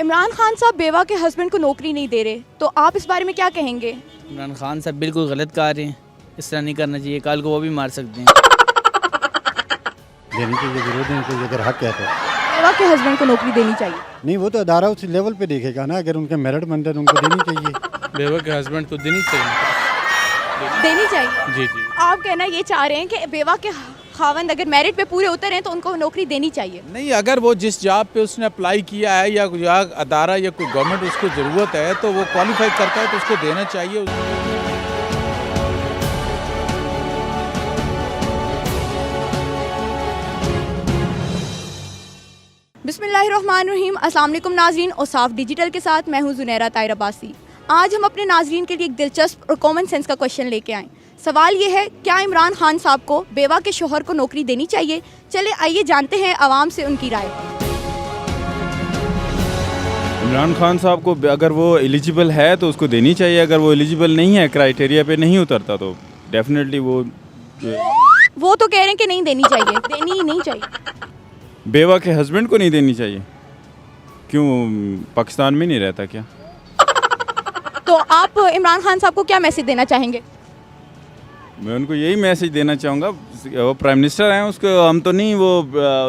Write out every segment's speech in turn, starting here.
इमरान खान साहब बेवा के हस्बैंड को नौकरी नहीं दे रहे, तो आप इस बारे में क्या कहेंगे? इमरान खान साहब बिल्कुल गलत कह रहे हैं, इस तरह नहीं करना चाहिए, कल को वो भी मार सकते हैं। देनी चाहिए, जरूर देनी चाहिए अगर हक है तो। बेवा के हस्बैंड को नौकरी देनी चाहिए। नहीं, वो तो अदारा उस लेवल पे देखेगा ना, अगर उनके मेरिट बनते तो उनको देनी चाहिए। बेवा के हस्बैंड को देनी चाहिए। देनी चाहिए। जी जी। आप कहना ये चाह रहे हैं कि बेवा के खावंद अगर मेरिट पे पूरे उतर हैं तो उनको नौकरी देनी चाहिए। नहीं, अगर वो जिस जॉब पे उसने अप्लाई किया है या अदारा या कोई गवर्नमेंट उसको ज़रूरत है तो वो क्वालिफाई करता है तो उसको देना चाहिए। बिस्मिल्लाहिर्रहमानिर्रहीम। अस्सलाम वालेकुम नाजरीन, और साफ डिजिटल के साथ मैं हूँ जुनैरा ताहिर अब्बासी। आज हम अपने नाजरीन के लिए एक दिलचस्प और कॉमन सेंस का क्वेश्चन लेके आए। सवाल ये है, क्या इमरान खान साहब को बेवा के शोहर को नौकरी देनी चाहिए? चले आइए जानते हैं आवाम से उनकी राय। इमरान खान साहब को अगर वो एलिजिबल है तो उसको देनी चाहिए, अगर वो एलिजिबल नहीं है, क्राइटेरिया पे नहीं उतरता तो डेफिनेटली वो तो कह रहे हैं कि नहीं देनी चाहिए, देनी ही नहीं चाहिए। बेवा के हस्बैंड को नहीं देनी चाहिए। क्यों, पाकिस्तान में नहीं रहता क्या? तो आप इमरान खान साहब को क्या मैसेज देना चाहेंगे? मैं उनको यही मैसेज देना चाहूँगा, वो प्राइम मिनिस्टर हैं, उसको हम तो नहीं वो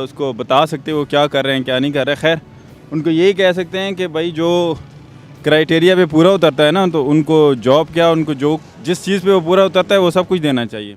उसको बता सकते वो क्या कर रहे हैं क्या नहीं कर रहे। खैर, उनको यही कह सकते हैं कि भाई जो क्राइटेरिया पे पूरा उतरता है ना, तो उनको जॉब क्या, उनको जो जिस चीज़ पे वो पूरा उतरता है वो सब कुछ देना चाहिए।